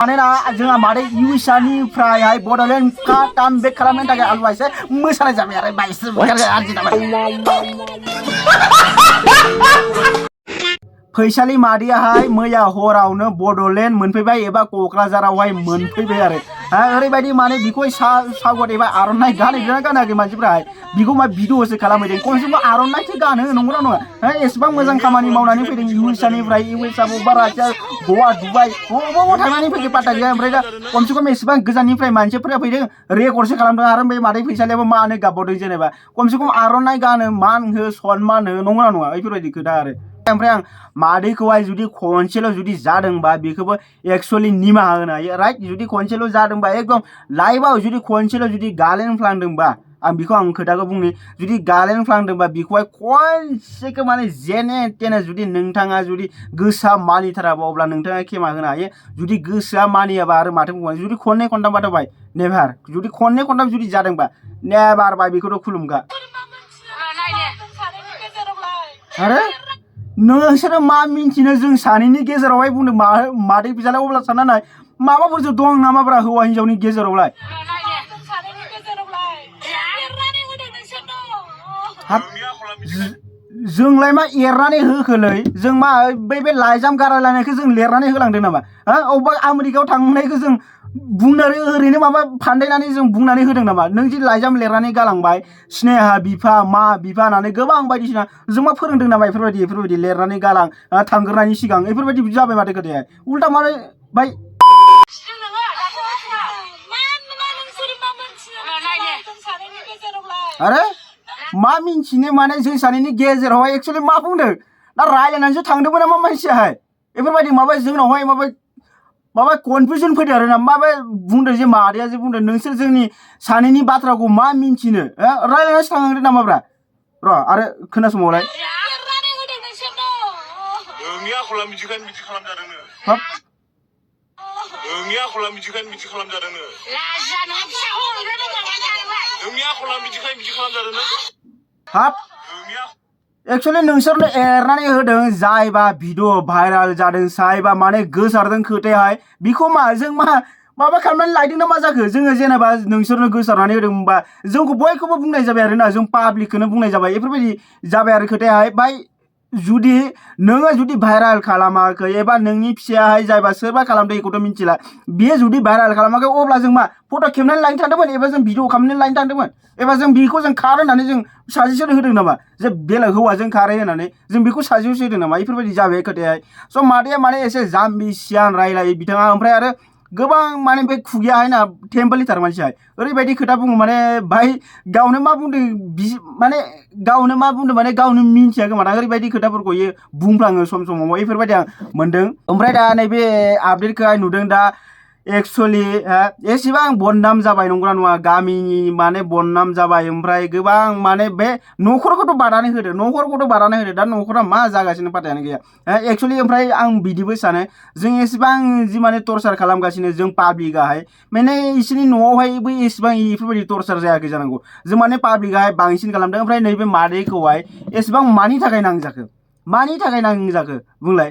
मानोना जोंहा मादै इउएसआनिफ्रायहाय बड'लेण्ड काम बेक खालामनो थाखाय आलुवायसो मोसानाय जाबाय आरो बाइसो आरजिनाबाय फैसालि मादैयाहाय मैया हरावनो बड'लेण्ड मोनफैबाय एबा क'क्राझारावहाय मोनफैबाय आरो ओरैबायदि माने बिखौ सागत एबा आर'नाइ गानहैदोंना गानाखै मानसिफ्राहाय बिखौ मा भिडिअ'सो खालामहैदों खनसेबो आर'नाइसो गानो नंगौना नङा एसेबां मोजां खामानि मावनानै फैदों इउएसआनिफ्राय इउएसआ बबेबा रासिया गवा दुबाइ बबाव थांनानै फैयो पात्ता गैया ओमफ्राय दा खमसे खम एसेबां गोजाननिफ्राय मानसिफोरा फैदों रेकर्डसो खालामदों आरो बे मादै फैसालियाबो मानो गाबबावदों जेनेबा खमसे खम आर'नाइ गानो मान हो सनमान हो नंगौना नङा बेफोरबायदि खोथा आरो ओमफ्राय आं मादैखौहाय जुदि खनसेल' जुदि जादोंबा बेखौबो एक्चुअलि निमाहा होनो हायो राइट जुदि खनसेल' जादोंबा एकदम लाइभआव जुदि खनसेल' जुदि गालेनफ्लांदोंबा आं बेखौ आं खोथाखौ बुंनि जुदि गालेनफ्लांदोंबा बेखौहाय खनसेखौ माने जेने तेने जुदि नोंथाङा जुदि गोसोआ मानिथाराबा अब्ला नोंथाङा खेमा होनो हायो जुदि गोसोआ मानियाबा आरो माथो बुंबाय जुदि खननै खनथामबाथ' बाय नेभार जुदि खननै खनथाम जुदि जादोंबा नेभार बाय बेखौथ' खुलुमगा आरो नोंसोरो मा मिन्थिनो जों सानैनि गेजेरावहाय बुंदों मादै फैसालिया अब्ला सानना नाय माबाफोरसो दं नामाब्रा हौवा हिन्जावनि गेजेरावलाय जोंलाय मा एरनानै होखोलै जों मा बे लाइजाम गारायलायनायखौ जों लिरनानै होलांदों नामा अबेबा आमेरिकायाव थांनायखौ जों बुंनानै ओरैनो माबा फान्दायनानै जों बुंनानै होदों नामा नों जि लाइजाम लिरनानै गालांबाय स्नेहा बिफा मा बिफा होननानै गोबां बायदिसिना जों मा फोरोंदों नामा बेफोरबायदि लिरनानै गालां थांग्रोनायनि सिगां बेफोरबायदि जाबाय माथो खोथाया उल्टा माने बाय आरे मा मिन्थिनो माने जों सानैनि गेजेरावहाय एक्चुअलि मा बुंदों दा रायलायनानैसो थांदोंमोन नामा मानसियाहाय बेफोरबायदि माबा जोंनावहाय माबा कनफिउजन फैदों आरो ना माबा बुंदों जे मादैया जे बुंदों नोंसोर जोंनि सानैनि बाथ्राखौ मा मिन्थिनो रायलायनानैसो थांदों नामाब्रा र' आरो खोनासंबावलाय हाब एक्चुअली नोंसोरनो एरनानै होदों जायबा भिडिअ भाइराल जादों जायबा माने गोसारदों खोथायाहाय बेखौ मा जों माबा खालामनानै लायदों ना मा जाखो जोङो जेनेबा नोंसोरनो गोसारनानै होदों होनबा जोंखौ बयखौबो बुंनाय जाबाय आरोना जों पाब्लिकखौनो बुंनाय जाबाय बेफोरबायदि जाबाय आरो खोथायाहाय बाय जुदि नोङो जुदि भाइराल खालामाखै एबा नोंनि फिसायाहाय जायबा सोरबा खालामदों बेखौथ' मिन्थिला बियो जुदि भाइराल खालामाखै अब्ला जों मा फट' खेबनानै लायनो थांदोंमोन एबा जों भिडिअ खालामनानै लायनो थांदोंमोन एबा जों बेखौ जों खार होननानै जों साजेसन होदों नामा जे बेलेग हौवाजों खारै होननानै जों बेखौ साजेसन होदों नामा बेफोरबायदि जाबाय खोथायाहाय स' मादैया माने एसे जाम्बि सियान रायलायो बिथाङा ओमफ्राय आरो गोबां माने बे खुगायाहाय ना टेम्पोलिटार मानसियाहाय ओरैबायदि खोथा बुङो माने भाई गावनो मा बुंदों माने गावनो मा बुंदों माने गावनो मिन्थियाखै माने ओरैबायदि खोथाफोरखौ बुंफ्लाङो सम समाव बेफोरबायदि आं मोनदों ओमफ्राय दा नैबे आपडेटखौहाय नुदों दा एक्चुअलि एसेबां बदनाम जाबाय नंगौना नङा गामिनि माने बदनाम जाबाय ओमफ्राय गोबां माने बे न'खरखौथ' बादानै होदो दा न'खरा मा जागासिनो पात्तायानो गैया एक्चुअलि ओमफ्राय आं बिदिबो सानो जों एसेबां जि माने टर्चार खालामगासिनो जों पाब्लिकआहाय माने इसोरनि न'आवहायबो एसेबां बेफोरबायदि टर्चार जायाखै जानांगौ जों माने पाब्लिकआहाय बांसिन खालामदों ओमफ्राय नैबे मादैखौहाय एसेबां मानि थाखाय नांजाखो बुंलाय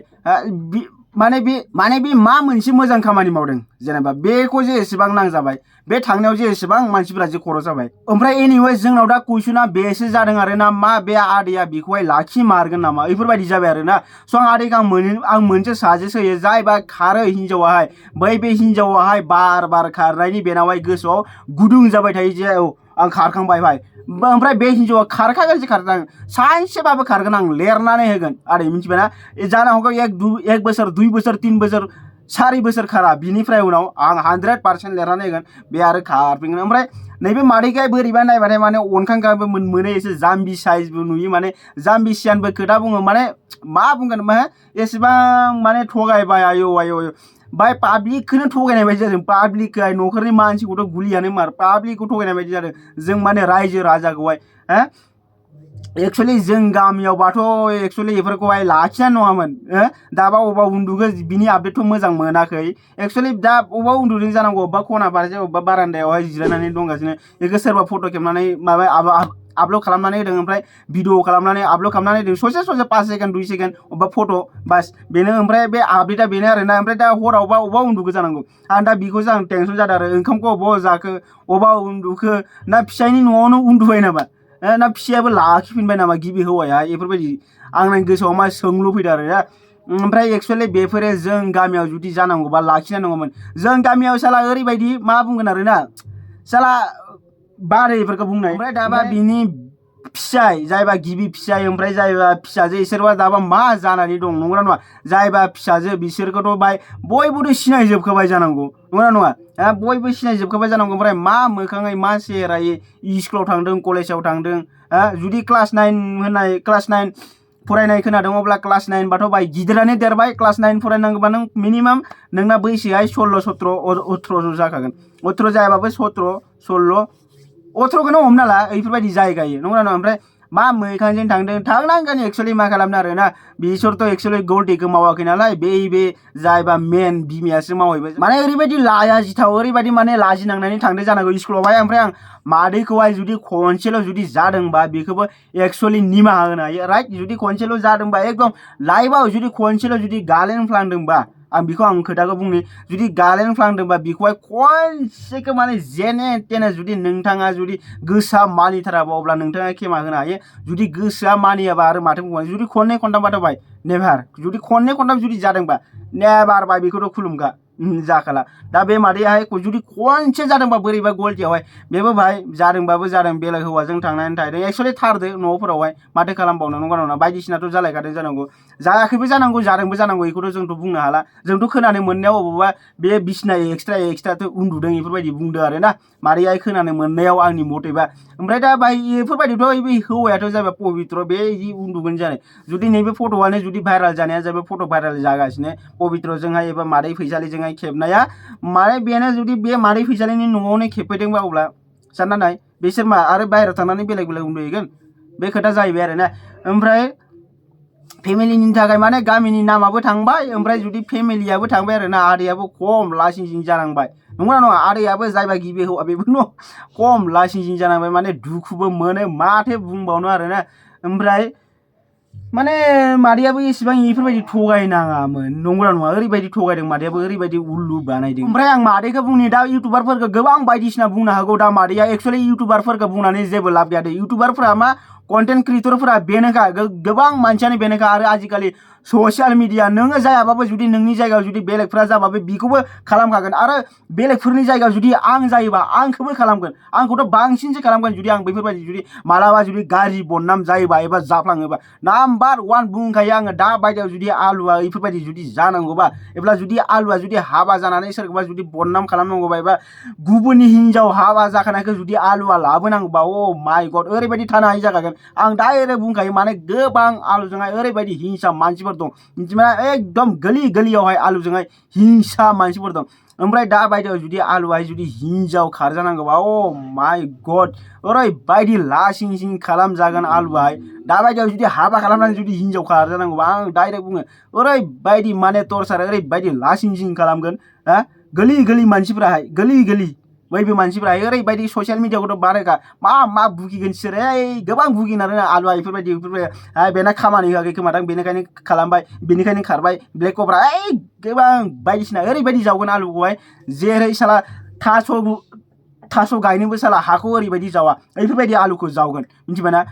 माने बे मा मोनसे मोजां खामानि मावदों जेनेबा बेखौ जे एसेबां नांजाबाय बे थांनायाव जे एसेबां मानसिफोरा जे खर' जाबाय ओमफ्राय एनिवे जोंनाव दा कुइसना बेसो जादों आरोना मा बे आदैया बेखौहाय लाखिमारगोन नामा बेफोरबायदि जाबाय आरोना स' आदैखौ आं मोनसे साजेस्ट होयो जायबा खारो हिनजावाहाय बे हिनजावाहाय बार खारनायनि बेनावहाय गोसोआव गुदुं जाबाय थायो जे औ आं खारखांबाय भाई ओमफ्राय बे हिनजावा खारखागोनसो खारखागोन सानसेबाबो खारगोन आं लिरनानै होगोन आदै मिथिबायना जानो हागौ एक बोसोर 2 बोसोर 3 बोसोर 4 बोसोर खारा बिनिफ्राय उनाव आं 100% लिरनानै होगोन बे आरो खारफिनगोन ओमफ्राय नैबे मादैखाय बोरैबा नायबाथाय माने अनखांगाबो मोनो एसे जाम्बि साइजबो नुयो माने जाम्बि सियानबो खोथा बुङो माने मा बुंगोन एसेबां माने थगायबाय आयौ बाय पाब्लिकखौनो थगायनाय बायदि जादों पाब्लिकखाय न'खरनि मानसिखौथ' गुलियानो मार पाब्लिकखौ थगायनाय बायदि जादों जों माने रायजो राजाखौहाय एक्चुअलि जों गामियावबाथ' एक्चुअलि बेफोरखौहाय लाखिनाय नङामोन दाबा अबेबा उन्दुगोन बिनि आपडेटथ' मोजां मोनाखै एक्चुअलि दा अबेबा उन्दुदों जानांगौ अबेबा खना फारसे अबेबा बारान्दायावहाय जिरायनानै दंगासिनो बेखौ सोरबा फट' खेबनानै माबा आपल'ड खालामनानै होदों ओमफ्राय भिडिअ खालामनानै आपल'ड खालामनानै होदों ससे 5 सेकेन्ड 2 सेकेन्ड अबेबा फट' बास बेनो ओमफ्राय बे आपडेटआ बेनो आरोना ओमफ्राय दा हरावबा अबाव उन्दुखो जानांगौ आं दा बेखौसो आं टेनसन जादों आरो ओंखामखौ अबाव जाखो अबाव उन्दुखो ना फिसायनि न'आवनो उन्दुबाय नामा ना फिसायाबो लाखिफिनबाय नामा गिबि हौवाया बेफोरबायदि आंनि गोसोआव मा सोंलु फैदों आरो ना ओमफ्राय एक्चुअलि बेफोरो जों गामियाव जुदि जानांगौबा लाखिनाय नङामोन जों गामियाव साला ओरैबायदि मा बुंगोन आरोना साला बारैफोरखौ बुंनाय ओमफ्राय दाबा बिनि फिसाय जायबा गिबि फिसाय ओमफ्राय जायबा फिसाजो इसोरबा दाबा मा जानानै दं नंगौना नङा जायबा फिसाजो बिसोरखौथ' बयबोथ' सिनायजोबखाबाय जानांगौ नंगौना नङा बयबो सिनायजोबखाबाय जानांगौ ओमफ्राय मा मोखाङै मा चेहेरायै स्कुलाव थांदों कलेजाव थांदों जुदि क्लास 9 फरायनाय खोनादों अब्ला क्लास 9 बाथ' गिदिरानो देरबाय क्लास 9 फरायनांगौबा नों मिनिमाम नोंना बैसोआ 16 17 18 जाखागोन 18 जायाबाबो 17 16 18खौनो हमना ला बेफोरबायदि जायगायो नंगौना नङा ओमफ्राय मा मैखांजों थांनांगोन एक्चुअलि मा खालामनो आरोना बिसोरथ' एक्चुअलि गलटिखौ मावाखै नालाय बे जायबा मेन बिमायासो मावहैबाय माने ओरैबायदि लाजिथाव ओरैबायदि माने लाजिनांनानै थांदों जानांगौ स्कुलावहाय ओमफ्राय आं मादैखौहाय जुदि खनसेल' जुदि जादोंबा बेखौबो एक्चुअलि निमाहा होनो हायो राइट जुदि खनसेल' जादोंबा एकदम लाइफआव जुदि खनसेल' जुदि गालेनफ्लांदोंबा आं बेखौ आं खोथाखौ बुंनि जुदि गालेनफ्लांदोंबा बेखौहाय खनसेखौ माने जेने तेने जुदि नोंथाङा जुदि गोसोआ मानिथाराबा अब्ला नोंथाङा खेमा होनो हायो जुदि गोसोआ मानियाबा आरो माथो बुंबाय जुदि खननै खनथामबाथ' बाय नेभार जुदि खननै खनथाम जुदि जादोंबा नेभार बाय बेखौथ' खुलुमखा जाखाला दा बे मादैयाहाय जुदि खनसे जादोंबा बोरैबा गलटियावहाय बेबो भाई जादोंबाबो जादों बेलेग हौवाजों थांनानै थाहैदों एक्चुअलि थारदो न'फोरावहाय माथो खालामबावनो नंगौ नङा बायदिसिनाथ' जालायखादों जानांगौ जायाखैबो जानांगौ जादोंबो जानांगौ बेखौथ' जोंथ' बुंनो हाला जोंथ' खोनानो मोननायाव अबावबा बे बिसिना एक्सट्राथ' उन्दुदों बेफोरबायदि बुंदों आरोना मादैयाहाय खोनानो मोननायाव आंनि मथेबा ओमफ्राय दा बेफोरबायदिथ' बे हौवायाथ' जाबाय पबित्र बे उन्दुगोन जानाय जुदि नैबे फट'आनो जुदि भाइराल जानाया जाबाय फट' भाइराल जागासिनो पबित्रजोंहाय एबा मादै फैसालिजोंहाय खेबनाया माने बेनो जुदि बे मादै फैसालिनि न'आवनो खेबफैदोंबा अब्ला सानना नाय बिसोर मा आरो बाहेरायाव थांनानै बेलेग उन्दुहैगोन बे खोथा जाहैबाय आरोना ओमफ्राय फेमिलिनि थाखाय माने गामिनि नामाबो थांबाय ओमफ्राय जुदि फेमिलियाबो थांबाय आरोना आदैयाबो खम लासिंसिं जानांबाय नंगौना नङा आदैयाबो जायबा गिबि हौवा बेबो खम लासिंसिं जानांबाय माने दुखुबो मोनो माथो बुंबावनो आरोना ओमफ्राय माने मादैयाबो एसेबां बेफोरबायदि थगायनाङामोन नंगौना नङा ओरैबायदि थगायदों मादैयाबो ओरैबायदि उल्लु बानायदों ओमफ्राय आं मादैखौ बुंनि दा इउटुबारफोरखौ गोबां बायदिसिना बुंनो हागौ दा मादैया एक्चुअलि इउटुबारफोरखौ बुंनानै जेबो लाब गैया इउटुबारफोरा मा कन्टेन्ट क्रिएटरफोरा बेनोखा गोबां मानसियानो बेनोखा आरो आजिखालि ससियेल मिडिया नोङो जायाबाबो जुदि नोंनि जायगायाव जुदि बेलेगफ्रा जाबाबो बेखौबो खालामखागोन आरो बेलेगफोरनि जायगायाव जुदि आं जायोबा आंखौबो खालामगोन आंखौथ' बांसिनसो खालामगोन जुदि आं बेफोरबायदि जुदि मालाबा जुदि गाज्रि बदनाम जायोबा एबा जाफ्लाङोबा नाम्बार 1 बुंखायो आङो दा बायदियाव जुदि आलुआ बेफोरबायदि जुदि जानांगौबा एबा जुदि आलुआ जुदि हाबा जानानै सोरखौबा जुदि बदनाम खालामनांगौबा एबा गुबुननि हिनजाव हाबा जाखानायखौ जुदि आलुआ लाबोनांगौबा अ माय गड ओरैबायदि थानो हायि जाखागोन आं डाइरेक्ट बुंखायो माने गोबां आलुजोंहाय ओरैबायदि हिंसा मानसिफोर दं मिथिबाय एकदम गलियावहाय आलुजोंहाय हिंसा मानसिफोर दं ओमफ्राय दा बायदियाव जुदि आलुआहाय जुदि हिनजाव खारजानांगौबा अ माय गड ओरैबायदि लासिंसिं खालामजागोन आलुआहाय दा बायदियाव जुदि हाबा खालामनानै जुदि हिनजाव खारजानांगौबा आं डाइरेक्ट बुङो ओरैबायदि माने टर्चार ओरैबायदि लासिंसिं खालामगोन गलि मानसिफोराहाय गलि बैबो मानसिफोरा ओरैबायदि ससियेल मिडियाखौथ' बानायखा मा बुगिगोन बिसोर गोबां बुगिन आरोना आलुआ बेफोरबायदि बेना खामानि होआखै खोमादां बेनिखायनो खालामबाय बेनिखायनो खारबाय ब्लेक कब्रा गोबां बायदिसिना ओरैबायदि जावगोन आलुखौहाय जेरै साला थास' गायनोबो साला हाखौ ओरैबायदि जावा बेफोरबायदि आलुखौ जावगोन मिथिबायना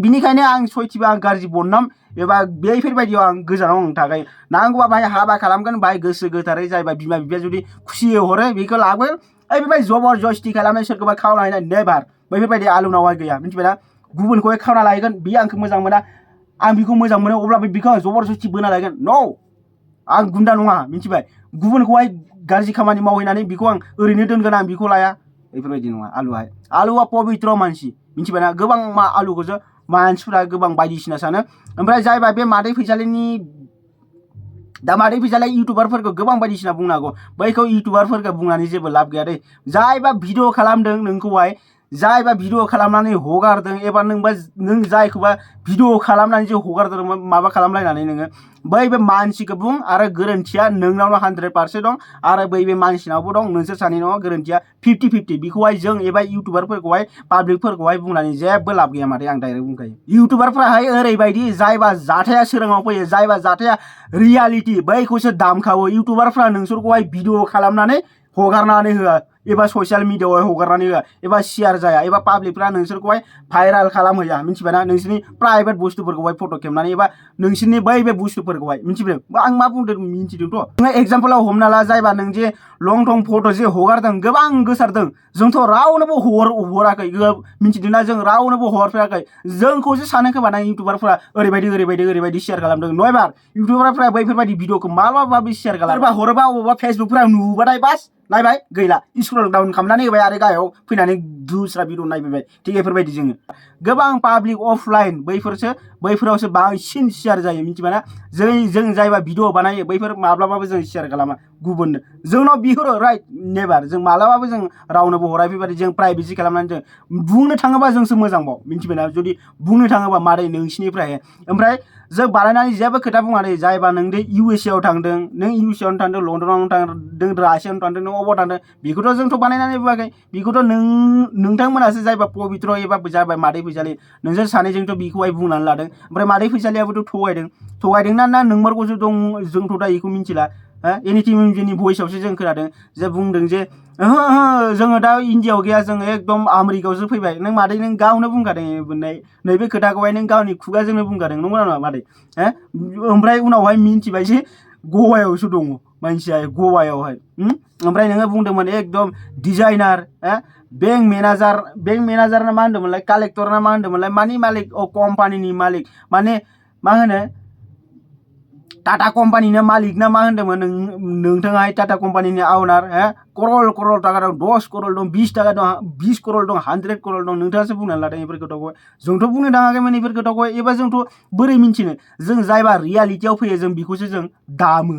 बिनिखायनो आं सयथिबा आं गाज्रि बदनाम एबा बेफोरबायदियाव आं गोजानाव थाखाय नांगौबा बाहाय हाबा खालामगोन बाहाय गोसो गोथारै जायबा बिमा बिफाया जुदि खुसियै हरो बेखौ लागोन बेफोरबायदि जबरजस्ति खालामनाय सोरखौबा खावना हैनाय नेभार बैफोरबायदि आलुनावहाय गैया मिथिबायना गुबुनखौहाय खावना लायगोन बियो आंखौ मोजां मोना आं बिखौ मोजां मोनो अब्लाबो बिखौ जबरजस्ति बोना लायगोन न' आं गुन्दा नङा मिथिबाय गुबुनखौहाय गाज्रि खामानि मावहैनानै बिखौ आं ओरैनो दोनगोन आं बिखौ लाया बेफोरबायदि नङा आलुआ पबित्र मानसि मिथिबायना गोबां आलुखौसो मानसिफोरा गोबां बायदिसिना सानो ओमफ्राय जायबा बे मादै फैसालिनि दा मादै फैसालिया इउटुबारफोरखौ गोबां बायदिसिना बुंनो हागौ बैखौ इउटुबारफोरखौ बुंनानै जेबो लाब गैया दै जायबा भिडिअ खालामदों नोंखौहाय जायबा भिडिअ खालामनानै हगारदों एबा नों जायखौबा भिडिअ खालामनानै जे हगारदों माबा खालामलायनानै नोङो बै बे मानसिखौ बुं आरो गोरोन्थिया नोंनावनो 100% दं आरो बै बे मानसिनावबो दं नोंसोर सानैनाव गोरोन्थिया 50-50 बेखौहाय जों एबा इउटुबारफोरखौहाय पाब्लिकफोरखौहाय बुंनानै जेबो लाब गैया माथो आं डाइरेक्ट बुंखायो इउटुबारफ्राहाय ओरैबायदि जायबा जाथाया सोराङाव फैयो जायबा जाथाया रियालिटि बैखौसो दामखावो इउटुबारफ्रा नोंसोरखौहाय भिडिअ खालामनानै हगारनानै होआ एबा ससियेल मिडियायाव हगारनानै होआ एबा शेयार जाया एबा पाब्लिकफ्रा नोंसोरखौहाय भाइराल खालामहैया मिथिबायना नोंसोरनि प्राइभेट बुस्थुफोरखौहाय फट' खेबनानै एबा नोंसोरनि बै बे बुस्थुफोरखौहाय मिथिबाय आं मा बुंदों मिथिदोंथ' नोङो एग्जाम्पलाव हमना ला जायबा नों जे लं थं फट' जे हगारदों गोबां गोसारदों जोंथ' रावनोबो हराखै मिथिदोंना जों रावनोबो हरफेराखै जोंखौसो सानो खोमा ना इउटुबारफ्रा ओरैबायदि शेयार खालामदों नयबार इउटुबारफ्रा बैफोरबायदि भिडिअखौ माब्लाबाबो शेयार खालामा सोरबा हरोबा अबावबा फेसबुकफ्राव नुबाथाय बास नायबाय गैला स्क्रल डाउन खालामनानै होबाय आरो गाहायाव फैनानै दुस्रा भिडिअ नायफैबाय थिग बेफोरबायदि जोङो गोबां पाब्लिक अफलाइन बैफोरावसो बांसिन शेयार जायो मिथिबायना जों जायबा भिडिअ बानायो बैफोर माब्लाबाबो जों शेयार खालामा गुबुननो जोंनाव बिहरो राइट नेभार जों माब्लाबाबो जों रावनोबो हरा बेबायदि जों प्राइभेसि खालामनानै जों बुंनो थाङोबा जोंसो मोजांबाव मिथिबायना जुदि बुंनो थाङोबा मारै नोंसिनिफ्राय ओमफ्राय जों बानायनानै जेबो खोथा बुङा दे जायबा नों दे USA आव थांदों नों USA आवनो थांदों लण्डनावनो थांदों रासियावनो थांदों नों अबाव थांदों बेखौथ' जोंथ' बानायनानै बुङाखै बेखौथ' नोंथांमोनासो जायबा पबित्र एबा जायबा मादै फैसालि नोंसोर सानैजोंथ' बेखौहाय बुंनानै लादों ओमफ्राय मादै फैसालियाबोथ' थगायदोंना ना नोंमारगौसो दं जोंथ' दा बेखौ मिथिला एनिटिम जोंनि भइसआवसो जों खोनादों जे बुंदों जे ओहो जोङो दा इन्डियाआव गैया जोङो एकदम आमेरिकायावसो फैबाय नों मादै नों गावनो बुंखादों नैबे खोथाखौहाय नों गावनि खुगाजोंनो बुंखादों नंगौना नङा मादै ओमफ्राय उनावहाय मिन्थिबाय जे गवायावसो दङ मानसिया गवायावहाय ओमफ्राय नोङो बुंदोंमोन एकदम डिजाइनार बेंक मेनेजार ना मा होनदोंमोनलाय कालेक्टर ना मा होनदोंमोनलाय मानि मालिक कम्पानिनि मालिक माने मा होनो टाटा कम्पानिनि मालिक ना मा होनदोंमोन नोंथाङाहाय टाटा कम्पानिनि आउनार करोल टाका दं 10 करोल दं 20 टाका दं 20 करोल दं 100 करोल दं नोंथाङासो बुंनानै लादों बेफोर खोथाखौ जोंथ' बुंनो थाङाखैमोन बेफोर खोथाखौ एबा जोंथ' बोरै मिन्थिनो जों जायबा रियालिटियाव फैयो जों बेखौसो जों दामो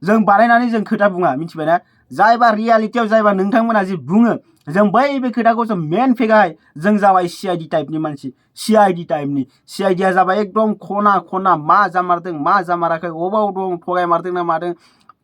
जों बानायनानै जों खोथा बुङा मिथिबायना जायबा रियालिटियाव जायबा नोंथांमोना जे बुङो जों बै बे खोथाखौ जों मेन फेगाय जों जाबाय CID टाइपनि मानसि CID टाइपनि CIDया जाबाय एकदम खना मा जामारदों मा जामाराखै अबाव दं थगाय मारदों ना मादों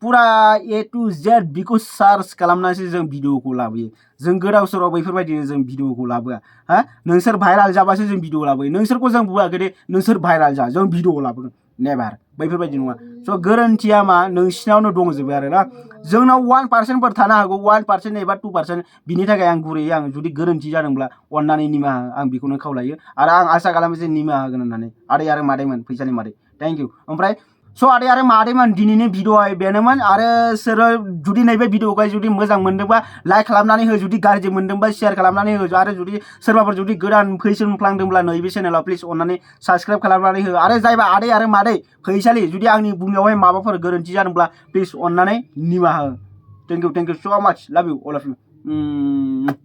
पुरा A to Z बिखौ सार्च खालामनानैसो जों भिडिअखौ लाबोयो जों गोदाव सोराव बैफोरबायदिनो जों भिडिअखौ लाबोआ नोंसोर भाइराल जाबासो जों भिडिअ लाबोयो नोंसोरखौ जों बुङाखै दे नोंसोर भाइराल जा जों भिडिअ लाबोगोन नेभार बैफोरबायदि नङा स' गोरोन्थिया मा नोंसिनावनो दंजोबो आरोना जोंनाव 1%फोर थानो हागौ 1% एबा 2% बिनि थाखाय आं गुरैयै आं जुदि गोरोन्थि जादोंब्ला अननानै निमाहा आं बेखौनो खावलायो आरो आं आसा खालामो जे निमाहा होगोन होननानै आदै आरो मादैमोन फैसालि मादै थेंक इउ ओमफ्राय स' आदै आरो मादैमोन दिनैनि भिडिअआ बेनोमोन आरो सोरो जुदि नैबे भिडिअखौहाय जुदि मोजां मोनदोंबा लाइक खालामनानै हो जुदि गाज्रि मोनदोंबा शेयार खालामनानै हो आरो जुदि सोरबाफोर जुदि गोदान फैसनफ्लांदोंब्ला नैबे चेनेलाव प्लिज अननानै साबस्क्राइब खालामनानै हो आरो जायबा आदै आरो मादै फैसालि जुदि आंनि बुंनायावहाय माबाफोर गोरोन्थि जादोंब्ला प्लिज अननानै निमाहा हो थेंक इउ स' माच लाभ इउ अल अफ इउ